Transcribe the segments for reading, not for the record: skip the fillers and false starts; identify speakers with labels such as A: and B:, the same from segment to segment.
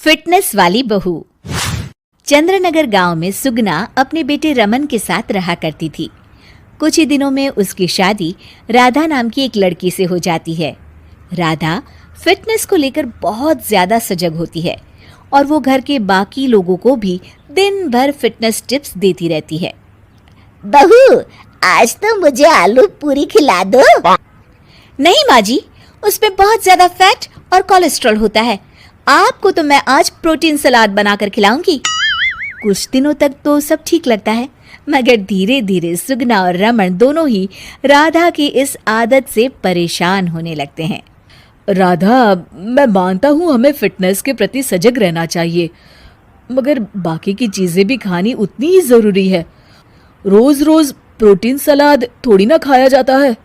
A: Fitness वाली बहू। चंद्रनगर गांव में सुगना अपने बेटे रमन के साथ रहा करती थी। कुछ ही दिनों में उसकी शादी राधा नाम की एक लड़की से हो जाती है। राधा फिटनेस को लेकर बहुत ज्यादा सजग होती है और वो घर के बाकी लोगों को भी दिन भर फिटनेस टिप्स देती रहती है।
B: बहू, आज तो मुझे आलू पूरी खिला दो।
A: नहीं माँ जी, उसमें बहुत ज्यादा फैट और कोलेस्ट्रॉल होता है। आपको तो मैं आज प्रोटीन सलाद बनाकर खिलाऊंगी। कुछ दिनों तक तो सब ठीक लगता है, मगर धीरे धीरे सुगना और रमन दोनों ही राधा की इस आदत से परेशान होने लगते हैं।
C: राधा, मैं मानता हूँ हमें फिटनेस के प्रति सजग रहना चाहिए, मगर बाकी की चीजें भी खानी उतनी ही जरूरी है। रोज रोज प्रोटीन सलाद थोड़ी ना खाया जाता है।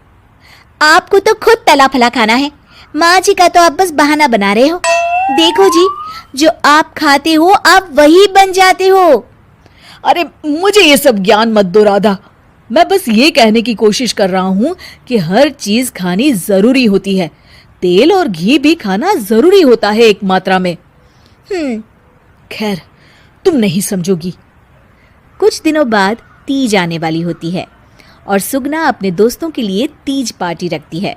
A: आपको तो खुद तला फला खाना है। माँ जी का तो आप बस बहाना बना रहे हो। देखो जी, जो आप खाते हो आप वही बन जाते हो।
C: अरे मुझे ये सब ज्ञान मत दो राधा। मैं बस ये कहने की कोशिश कर रहा हूँ कि हर चीज खानी जरूरी होती है। तेल और घी भी खाना जरूरी होता है एक मात्रा में। खैर, तुम नहीं समझोगी।
A: कुछ दिनों बाद तीज आने वाली होती है और सुगना अपने दोस्तों के लिए तीज पार्टी रखती है।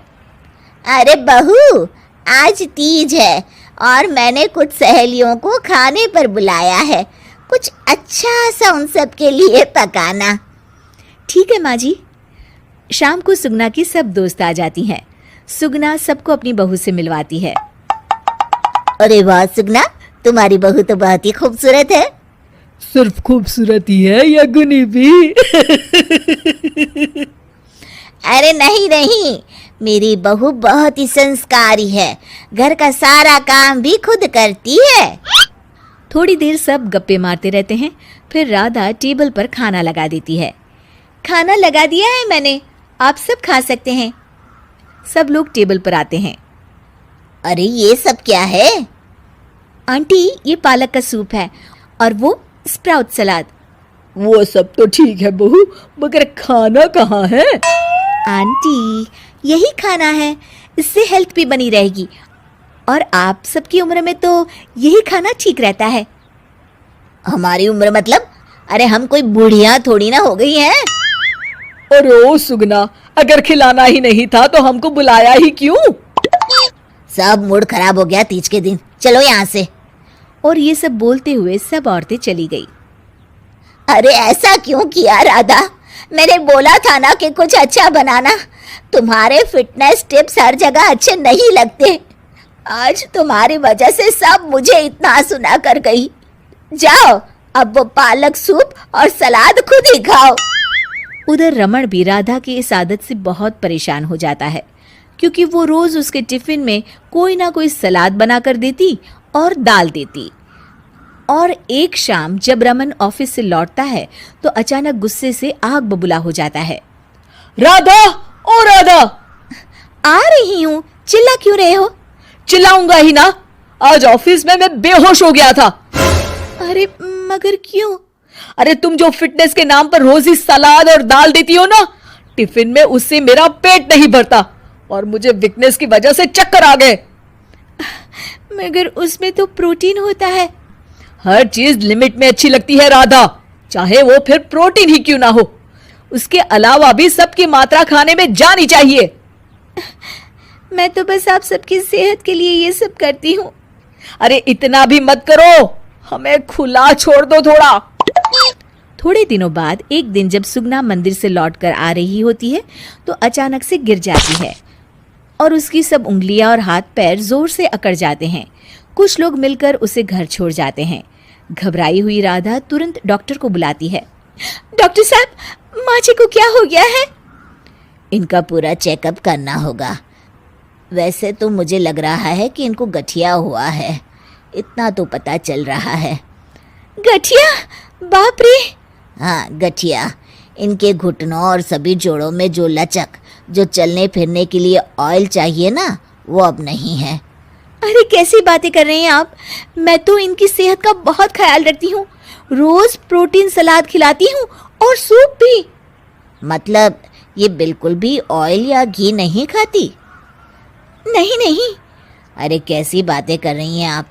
B: अरे बहू, आज तीज है और मैंने कुछ सहेलियों को खाने पर बुलाया है। कुछ अच्छा सा उन सब के लिए पकाना।
A: ठीक है माँ जी। शाम को सुगना की सब दोस्त आ जाती हैं। सुगना सबको अपनी बहू से मिलवाती है।
B: अरे वाह सुगना, तुम्हारी बहू तो बहुत ही खूबसूरत है।
C: सिर्फ खूबसूरत ही है या गुनी भी?
B: अरे नहीं नहीं, मेरी बहू बहुत ही संस्कारी है। घर का सारा काम भी खुद करती है।
A: थोड़ी देर सब गप्पे मारते रहते हैं। फिर राधा टेबल पर खाना लगा देती है। खाना लगा दिया है मैंने, आप सब खा सकते हैं। सब लोग टेबल पर आते हैं।
B: अरे ये सब क्या है?
A: आंटी, ये पालक का सूप है और वो स्प्राउट सलाद।
C: वो सब तो ठीक है बहू, मगर खाना कहाँ है?
A: आंटी, यही खाना है, इससे हेल्थ भी बनी रहेगी और आप सबकी उम्र में तो यही खाना ठीक रहता है।
B: हमारी उम्र मतलब? अरे हम कोई बुढ़िया थोड़ी ना हो गई हैं।
C: अरे ओ सुगना, अगर खिलाना ही नहीं था तो हमको बुलाया ही क्यों?
B: सब मूड खराब हो गया तीज के दिन। चलो यहाँ से।
A: और ये सब बोलते हुए सब औरतें चली गई।
B: अरे ऐसा क्यों किया राधा? मैंने बोला था ना कि कुछ अच्छा बनाना। तुम्हारे फिटनेस टिप्स हर जगह अच्छे नहीं लगते। आज तुम्हारी वजह से सब मुझे इतना सुना कर गई। जाओ, अब वो पालक सूप और सलाद खुद ही खाओ।
A: उधर रमन भी राधा की इस आदत से बहुत परेशान हो जाता है, क्योंकि वो रोज उसके टिफिन में कोई ना कोई सलाद बनाकर देती और दाल देती। और एक शाम जब रमन ऑफिस से लौटता है तो अचानक गुस्से से आग बबूला हो जाता है।
C: राधा, ओ राधा!
A: आ रही हूँ, चिल्ला क्यों रहे हो?
C: चिल्लाऊंगा ही ना, आज ऑफिस में मैं बेहोश हो गया था।
A: अरे मगर क्यों?
C: अरे तुम जो फिटनेस के नाम पर रोज ही सलाद और दाल देती हो ना, टिफिन में उससे मेरा पेट नहीं भरता और मुझे वीकनेस की वजह से चक्कर आ गए।
A: मगर उसमें तो प्रोटीन होता है।
C: हर चीज लिमिट में अच्छी लगती है राधा, चाहे वो फिर प्रोटीन ही क्यों ना हो। उसके अलावा भी सबकी मात्रा खाने में जानी चाहिए।
A: मैं तो बस आप सबकी सेहत के लिए ये सब करती हूँ।
C: अरे इतना भी मत करो, हमें खुला छोड़ दो थोड़ा।
A: थोड़े दिनों बाद एक दिन जब सुगना मंदिर से लौटकर आ रही होती है तो अचानक से गिर जाती है और उसकी सब उंगलियां और हाथ पैर जोर से अकड़ जाते हैं। कुछ लोग मिलकर उसे घर छोड़ जाते हैं। घबराई हुई राधा तुरंत डॉक्टर को बुलाती है। डॉक्टर साहब, माँ जी को क्या हो गया है?
B: इनका पूरा चेकअप करना होगा। वैसे तो मुझे लग रहा है कि इनको गठिया हुआ है, इतना तो पता चल रहा है।
A: गठिया? बाप रे!
B: हाँ, गठिया। इनके घुटनों और सभी जोड़ों में जो लचक, जो चलने फिरने के लिए ऑयल चाहिए ना, वो अब नहीं है।
A: अरे कैसी बातें कर रहे हैं आप? मैं तो इनकी सेहत का बहुत ख्याल रखती हूँ। रोज प्रोटीन सलाद खिलाती हूँ और सूप भी।
B: मतलब ये बिल्कुल भी ऑयल या घी नहीं खाती?
A: नहीं नहीं।
B: अरे कैसी बातें कर रही हैं आप?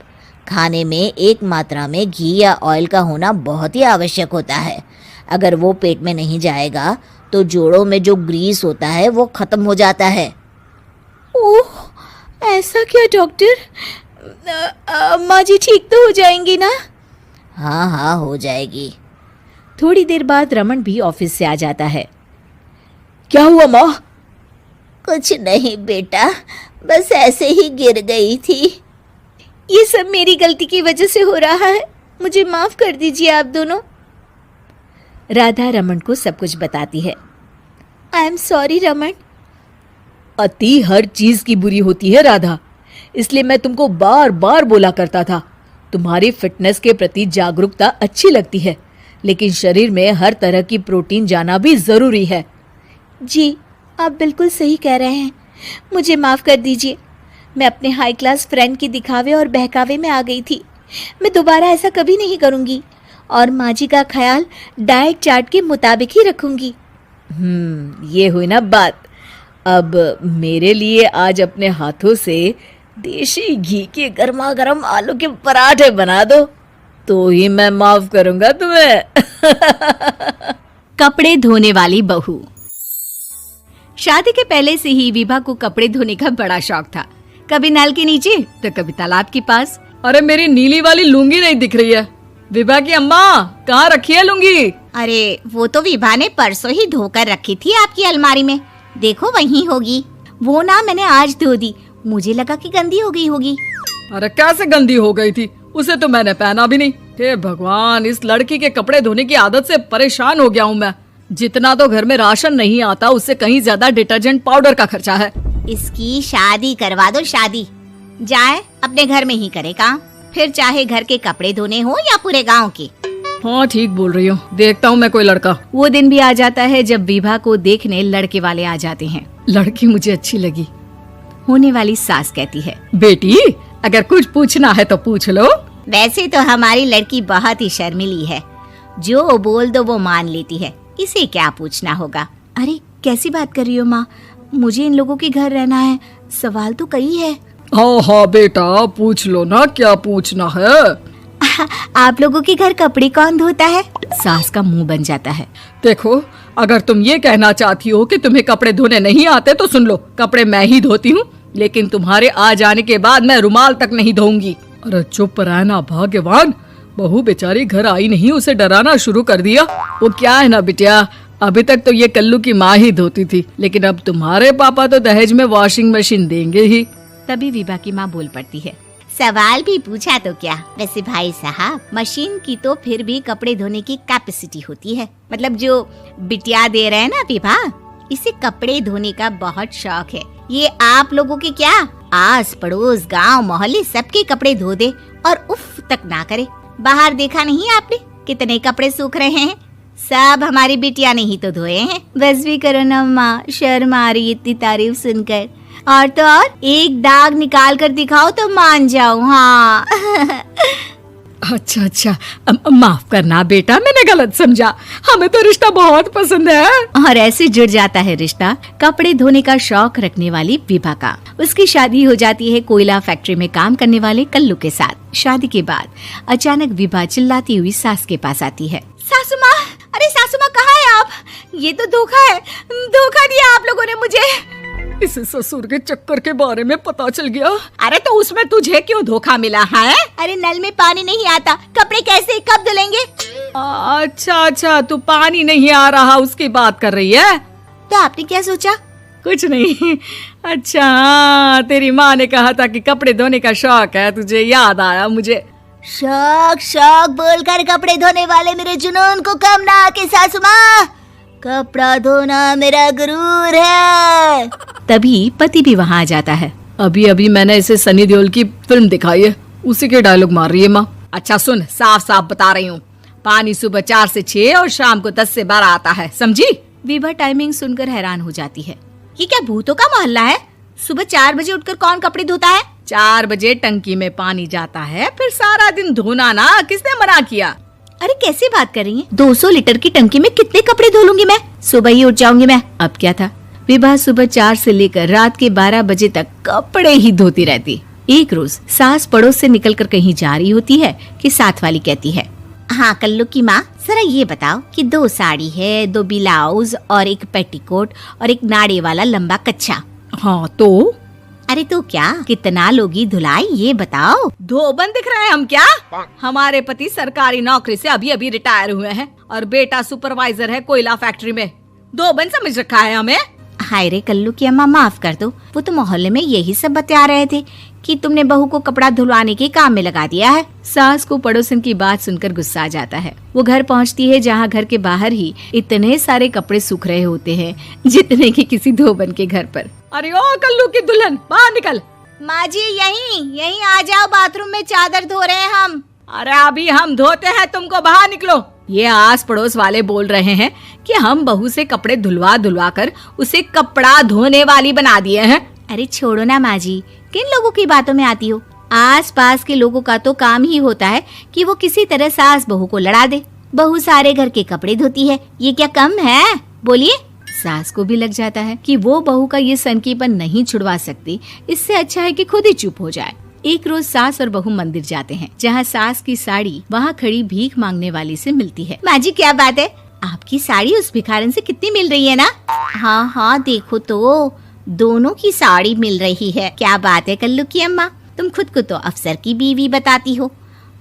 B: खाने में एक मात्रा में घी या ऑयल का होना बहुत ही आवश्यक होता है। अगर वो पेट में नहीं जाएगा तो जोड़ों में जो ग्रीस होता है वो खत्म हो जाता है।
A: ओह, ऐसा क्या डॉक्टर? माँ जी ठीक तो हो जाएंगी ना?
B: हाँ हाँ, हो जाएगी।
A: थोड़ी देर बाद रमन भी ऑफिस से आ जाता है।
C: क्या हुआ माँ?
B: कुछ नहीं बेटा, बस ऐसे ही गिर गई थी।
A: ये सब मेरी गलती की वजह से हो रहा है, मुझे माफ कर दीजिए आप दोनों। राधा रमन को सब कुछ बताती है। I am sorry Raman.
C: अति हर चीज की बुरी होती है राधा, इसलिए मैं तुमको बार बार बोला करता था। तुम्हारी फिटनेस के प्रति जागरूकता अच्छी लगती है, लेकिन शरीर में हर तरह की प्रोटीन जाना भी जरूरी है।
A: जी, आप बिल्कुल सही कह रहे हैं, मुझे माफ कर दीजिए। मैं अपने हाई क्लास फ्रेंड के दिखावे और बहकावे में आ गई थी। मैं दोबारा ऐसा कभी नहीं करूंगी और माँ जी का ख्याल डाइट चार्ट के मुताबिक ही रखूंगी।
C: ये हुई ना बात। अब मेरे लिए आज अपने हाथों से देशी घी के गर्मा गर्म आलू के पराठे बना दो, तो ही मैं माफ करूंगा तुम्हें।
A: कपड़े धोने वाली बहू। शादी के पहले से ही विभा को कपड़े धोने का बड़ा शौक था। कभी नल के नीचे तो कभी तालाब के पास।
C: अरे मेरी नीली वाली लुंगी नहीं दिख रही है। विभा की अम्मा, कहाँ रखी है लुंगी?
B: अरे वो तो विभा ने परसों ही धोकर रखी थी आपकी अलमारी में, देखो वहीं होगी। वो ना मैंने आज धो दी, मुझे लगा कि गंदी हो गई होगी।
C: अरे कैसे गंदी हो गई थी? उसे तो मैंने पहना भी नहीं। हे भगवान, इस लड़की के कपड़े धोने की आदत से परेशान हो गया हूँ मैं। जितना तो घर में राशन नहीं आता, उससे कहीं ज्यादा डिटर्जेंट पाउडर का खर्चा है।
B: इसकी शादी करवा दो, शादी। जाए अपने घर में ही करे काम, फिर चाहे घर के कपड़े धोने हो या पूरे गांव के।
C: हाँ ठीक बोल रही हूँ, देखता हूँ मैं कोई लड़का।
A: वो दिन भी आ जाता है जब विभा को देखने लड़के वाले आ जाते हैं।
C: लड़की मुझे अच्छी लगी।
A: होने वाली सास कहती है,
C: बेटी अगर कुछ पूछना है तो पूछ लो।
B: वैसे तो हमारी लड़की बहुत ही शर्मीली है, जो बोल दो वो मान लेती है, इसे क्या पूछना होगा।
A: अरे कैसी बात कर रही हो माँ, मुझे इन लोगों के घर रहना है, सवाल तो कई है।
C: हाँ हाँ बेटा, पूछ लो ना, क्या पूछना है।
A: आप लोगों के घर कपड़े कौन धोता है? सास का मुंह बन जाता है।
C: देखो, अगर तुम ये कहना चाहती हो कि तुम्हें कपड़े धोने नहीं आते तो सुन लो, कपड़े मैं ही धोती हूँ, लेकिन तुम्हारे आ जाने के बाद मैं रुमाल तक नहीं धोऊंगी। अरे चुप रहना भाग्यवान, बहू बेचारी घर आई नहीं, उसे डराना शुरू कर दिया। वो क्या है ना बिटिया, अभी तक तो ये कल्लू की माँ ही धोती थी, लेकिन अब तुम्हारे पापा तो दहेज में वॉशिंग मशीन देंगे ही।
A: तभी विभा की माँ बोल पड़ती है,
B: सवाल भी पूछा तो क्या। वैसे भाई साहब, मशीन की तो फिर भी कपड़े धोने की कैपेसिटी होती है। मतलब जो बिटिया दे रहे हैं ना विभा, इसे कपड़े धोने का बहुत शौक है। ये आप लोगों के क्या, आस पड़ोस गांव मोहल्ले सबके कपड़े धो दे और उफ तक ना करे। बाहर देखा नहीं आपने कितने कपड़े सूख रहे हैं, सब हमारी बिटिया ने ही तो धोए हैं।
A: बस भी करो ना माँ, शर्म आ रही इतनी तारीफ सुनकर। और तो और एक दाग निकाल कर दिखाओ तो मान जाऊं। हाँ।
C: अच्छा अच्छा, माफ करना बेटा, मैंने गलत समझा। हमें तो रिश्ता बहुत पसंद है।
A: और ऐसे जुड़ जाता है रिश्ता कपड़े धोने का शौक रखने वाली विभा का। उसकी शादी हो जाती है कोयला फैक्ट्री में काम करने वाले कल्लू के साथ। शादी के बाद अचानक विभा चिल्लाती हुई सास के पास आती है।
B: सासू माँ, अरे सासू माँ कहाँ है आप? ये तो धोखा है, धोखा दिया आप लोगों ने मुझे।
C: इसे ससुर के चक्कर के बारे में पता चल गया।
B: अरे तो उसमें तुझे क्यों धोखा मिला है? अरे नल में पानी नहीं आता, कपड़े कैसे कब धुलेंगे?
C: अच्छा अच्छा, तू पानी नहीं आ रहा उसकी बात कर रही है।
B: तो आपने क्या सोचा?
C: कुछ नहीं। अच्छा, तेरी माँ ने कहा था कि कपड़े धोने का शौक है तुझे, याद आया मुझे।
B: शौक शौक बोलकर कपड़े धोने वाले मेरे जुनून को कम ना आके सासू माँ, कपड़ा धोना मेरा गुरूर है।
A: तभी पति भी वहाँ आ जाता है।
C: अभी अभी मैंने इसे सनी देओल की फिल्म दिखाई है, उसी के डायलॉग मार रही है माँ। अच्छा सुन, साफ साफ बता रही हूँ, पानी सुबह 4 से 6 और शाम को 10 से 12 आता है, समझी?
A: विभा टाइमिंग सुनकर हैरान हो जाती है।
B: ये क्या भूतों का मोहल्ला है? सुबह 4 बजे उठकर कौन कपड़े धोता है?
C: 4 बजे टंकी में पानी जाता है, फिर सारा दिन धोना ना, किसने मना किया?
A: अरे कैसी बात कर रही हैं? 200 लीटर की टंकी में कितने कपड़े धो लूंगी मैं? सुबह ही उठ जाऊंगी मैं। अब क्या था, विभा सुबह 4 से लेकर रात के 12 बजे तक कपड़े ही धोती रहती। एक रोज सास पड़ोस से निकलकर कहीं जा रही होती है कि साथ वाली कहती है,
B: हाँ कल्लू की माँ, जरा ये बताओ कि 2 साड़ी है, 2 ब्लाउज और एक पेटीकोट और एक नाड़े वाला लंबा कच्छा।
C: हाँ तो
B: अरे तो क्या, कितना लोगी धुलाई ये बताओ।
C: धोबन दिख रहे हैं हम क्या? हमारे पति सरकारी नौकरी से अभी अभी रिटायर हुए हैं और बेटा सुपरवाइजर है कोयला फैक्ट्री में। धोबन समझ रखा है हमें।
B: हाय रे कल्लू की अम्मा, माफ कर दो, वो तो मोहल्ले में यही सब बता रहे थे कि तुमने बहू को कपड़ा धुलवाने के काम में लगा दिया है।
A: सास को पड़ोसन की बात सुनकर गुस्सा आ जाता है। वो घर पहुंचती है जहां घर के बाहर ही इतने सारे कपड़े सूख रहे होते हैं जितने कि किसी धोबन के घर पर।
C: अरे ओ कल्लू की दुल्हन, बाहर निकल।
B: माँ जी यहीं आ जाओ, बाथरूम में चादर धो रहे हैं हम।
C: अरे अभी हम धोते हैं, तुमको बाहर निकलो। ये आस पड़ोस वाले बोल रहे हैं कि हम बहू से कपड़े धुलवा कर उसे कपड़ा धोने वाली बना दिए हैं।
B: अरे छोड़ो ना माँ जी, किन लोगों की बातों में आती हो। आस पास के लोगों का तो काम ही होता है कि वो किसी तरह सास बहू को लड़ा दे। बहू सारे घर के कपड़े धोती है, ये क्या कम है? बोलिए।
A: सास को भी लग जाता है कि वो बहू का ये सनकीपन नहीं छुड़वा सकती, इससे अच्छा है कि खुद ही चुप हो जाए। एक रोज सास और बहू मंदिर जाते हैं, जहाँ सास की साड़ी वहाँ खड़ी भीख मांगने वाली से मिलती है।
B: माँ जी क्या बात है, आपकी साड़ी उस भिखारन से कितनी मिल रही है ना? हाँ देखो तो दोनों की साड़ी मिल रही है। क्या बात है कल्लू की अम्मा, तुम खुद को तो अफसर की बीवी बताती हो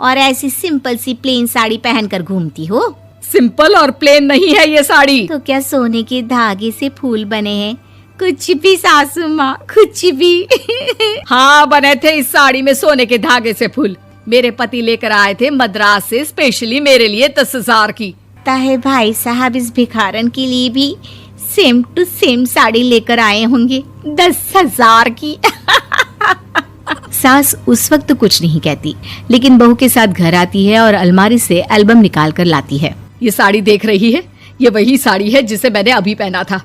B: और ऐसी सिंपल सी प्लेन साड़ी पहनकर घूमती हो।
C: सिंपल और प्लेन नहीं है ये साड़ी।
B: तो क्या सोने के धागे से फूल बने हैं? कुछ भी सासू माँ, कुछ भी।
C: हाँ बने थे इस साड़ी में सोने के धागे से फूल। मेरे पति लेकर आए थे मद्रास से स्पेशली मेरे लिए 10,000 की।
B: ताहे भाई साहब इस भिखारन के लिए भी सेम टू सेम साड़ी लेकर आए होंगे 10,000 की।
A: सास उस वक्त कुछ नहीं कहती, लेकिन बहू के साथ घर आती है और अलमारी से एल्बम निकाल कर लाती है।
C: ये साड़ी देख रही है, ये वही साड़ी है जिसे मैंने अभी पहना था।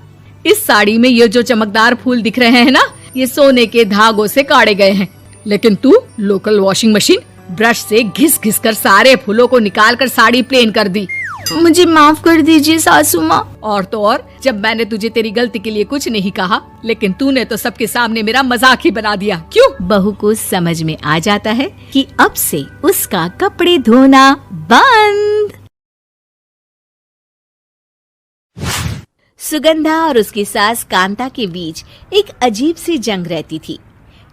C: इस साड़ी में ये जो चमकदार फूल दिख रहे हैं ना, ये सोने के धागों से काटे गए हैं। लेकिन तू लोकल वॉशिंग मशीन ब्रश से घिस घिस कर सारे फूलों को निकाल कर साड़ी प्लेन कर दी।
B: मुझे माफ कर दीजिए सासू माँ।
C: और तो और, जब मैंने तुझे तेरी गलती के लिए कुछ नहीं कहा, लेकिन तूने तो सबके सामने मेरा मजाक ही बना दिया। क्यों?
A: बहू को समझ में आ जाता है कि अब से उसका कपड़े धोना बंद। सुगंधा और उसकी सास कांता के बीच एक अजीब सी जंग रहती थी।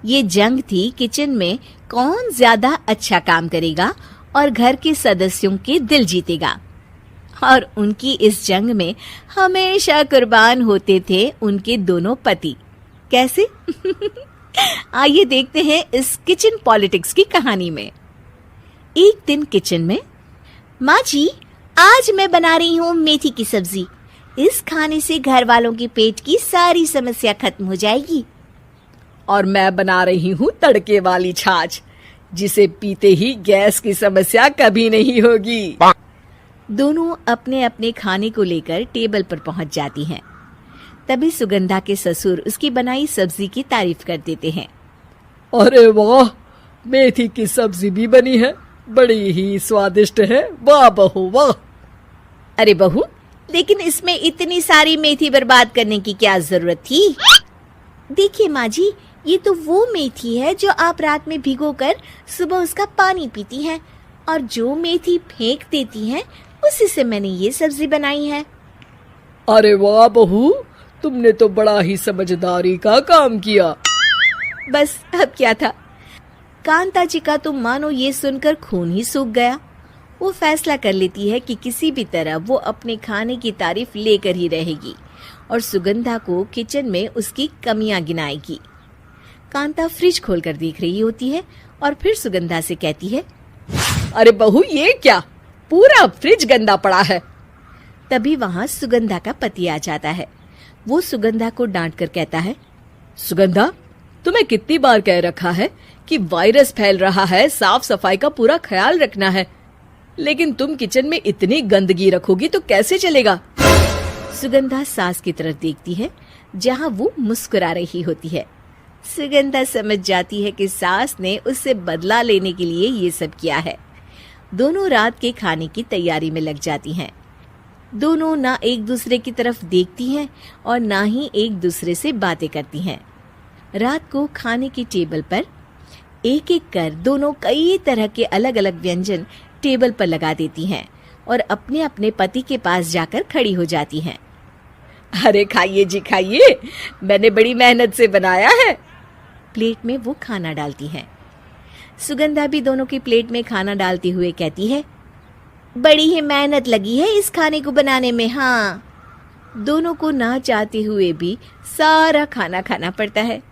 A: ये जंग थी किचन में कौन ज्यादा अच्छा काम करेगा और घर के सदस्यों के दिल जीतेगा। और उनकी इस जंग में हमेशा कुर्बान होते थे उनके दोनों पति। कैसे? आइए देखते हैं इस किचन पॉलिटिक्स की कहानी में। एक दिन किचन में,
B: माँ जी आज मैं बना रही हूँ मेथी की सब्जी। इस खाने से घर वालों के पेट की सारी समस्या खत्म हो जाएगी।
C: और मैं बना रही हूँ तड़के वाली छाछ, जिसे पीते ही गैस की समस्या कभी नहीं होगी।
A: दोनों अपने अपने खाने को लेकर टेबल पर पहुंच जाती हैं। तभी सुगंधा के ससुर उसकी बनाई सब्जी की तारीफ कर देते हैं।
C: अरे वाह, मेथी की सब्जी भी बनी है, बड़ी ही स्वादिष्ट है। वाह बहू वाह।
B: अरे बहू, लेकिन इसमें इतनी सारी मेथी बर्बाद करने की क्या जरूरत थी? देखिए माँ जी, ये तो वो मेथी है जो आप रात में भिगोकर सुबह उसका पानी पीती हैं, और जो मेथी फेंक देती हैं उसी से मैंने ये सब्जी बनाई है।
C: अरे वाह बहू, तुमने तो बड़ा ही समझदारी का काम किया।
A: बस अब क्या था, कांता जी का तो मानो ये सुनकर खून ही सूख गया। वो फैसला कर लेती है कि किसी भी तरह वो अपने खाने की तारीफ लेकर ही रहेगी और सुगंधा को किचन में उसकी कमियां गिनाएगी। कांता फ्रिज खोलकर देख रही होती है और फिर सुगंधा से कहती है,
C: अरे बहू ये क्या, पूरा फ्रिज गंदा पड़ा है।
A: तभी वहाँ सुगंधा का पति आ जाता है। वो सुगंधा को डांट कर कहता है,
C: सुगंधा, तुम्हें कितनी बार कह रखा है कि वायरस फैल रहा है, साफ सफाई का पूरा ख्याल रखना है, लेकिन तुम किचन में इतनी गंदगी रखोगी तो कैसे चलेगा।
A: सुगंधा सास की तरफ देखती है जहाँ वो मुस्कुरा रही होती है। सुगंधा समझ जाती है कि सास ने उससे बदला लेने के लिए ये सब किया है। दोनों रात के खाने की तैयारी में लग जाती हैं। दोनों ना एक दूसरे की तरफ देखती हैं और ना ही एक दूसरे से बातें करती हैं। रात को खाने की टेबल पर एक एक कर दोनों कई तरह के अलग अलग व्यंजन टेबल पर लगा देती हैं और अपने अपने पति के पास जाकर खड़ी हो जाती हैं।
C: अरे खाइए जी खाइए, मैंने बड़ी मेहनत से बनाया है।
A: प्लेट में वो खाना डालती हैं। सुगंधा भी दोनों की प्लेट में खाना डालते हुए कहती है,
B: बड़ी ही मेहनत लगी है इस खाने को बनाने में। हाँ,
A: दोनों को ना चाहते हुए भी सारा खाना खाना पड़ता है।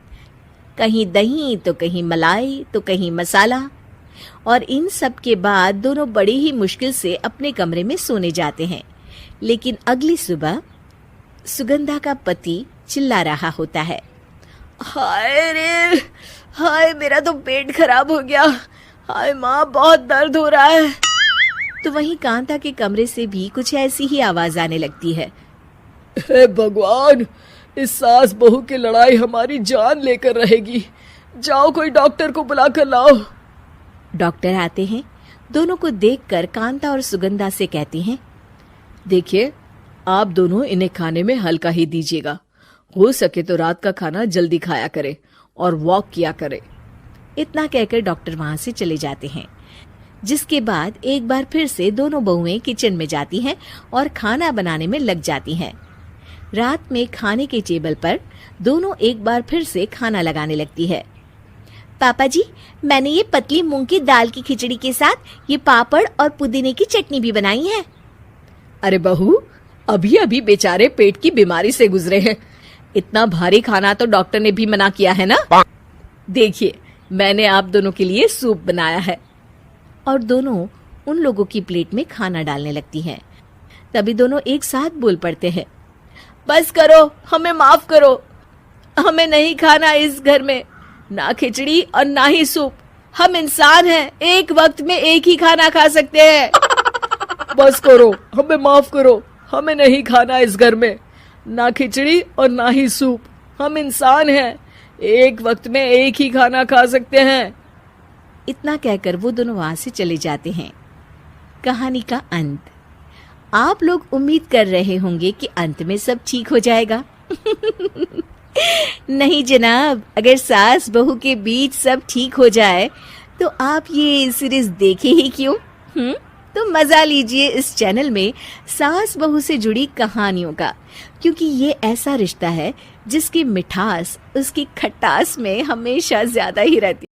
A: कहीं दही तो कहीं मलाई तो कहीं मसाला। और इन सब के बाद दोनों बड़ी ही मुश्किल से अपने कमरे में सोने जाते हैं। लेकिन अगली सुबह सुगंधा का पति चिल्ला रहा होता है,
C: हाय रे, हाय मेरा तो पेट खराब हो गया, हाय माँ बहुत दर्द हो रहा है।
A: तो वहीं कांता के कमरे से भी कुछ ऐसी ही आवाज आने लगती है।
C: हे भगवान, इस सास बहू की लड़ाई हमारी जान लेकर रहेगी। जाओ कोई डॉक्टर को बुला कर लाओ।
A: डॉक्टर आते हैं। दोनों को देखकर कांता और सुगंधा से कहते हैं,
C: देखिए, आप दोनों इन्हें खाने में हल्का ही दीजिएगा। हो सके तो रात का खाना जल्दी खाया करे और वॉक किया करे।
A: इतना कहकर डॉक्टर वहां से चले जाते हैं। जिसके बाद एक बार फिर से दोनों बहुएं किचन में जाती हैं और खाना बनाने में लग जाती हैं। रात में खाने के टेबल पर दोनों एक बार फिर से खाना लगाने लगती है।
B: पापा जी, मैंने ये पतली मूंग की दाल की खिचड़ी के साथ ये पापड़ और पुदीने की चटनी भी बनाई है।
C: अरे बहू, अभी अभी बेचारे पेट की बीमारी से गुजरे हैं। इतना भारी खाना तो डॉक्टर ने भी मना किया है ना। देखिए, मैंने आप दोनों के लिए सूप बनाया है।
A: और दोनों उन लोगों की प्लेट में खाना डालने लगती हैं। तभी दोनों एक साथ बोल पड़ते हैं,
C: बस करो, हमें माफ करो। हमें नहीं खाना इस घर में, ना खिचड़ी और ना ही सूप। हम इंसान हैं, एक वक्त में एक ही खाना खा सकते हैं। बस करो, हमें माफ करो। हमें नहीं खाना इस घर में, ना खिचड़ी और ना ही सूप। हम इंसान हैं, एक वक्त में एक ही खाना खा सकते हैं।
A: इतना कहकर वो दोनों वहां से चले जाते हैं। कहानी का अंत। आप लोग उम्मीद कर रहे होंगे कि अंत में सब ठीक हो जाएगा। नहीं जनाब, अगर सास बहू के बीच सब ठीक हो जाए तो आप ये सीरीज देखे ही क्यों? तो मजा लीजिए इस चैनल में सास बहू से जुड़ी कहानियों का, क्योंकि ये ऐसा रिश्ता है जिसकी मिठास उसकी खटास में हमेशा ज्यादा ही रहती है।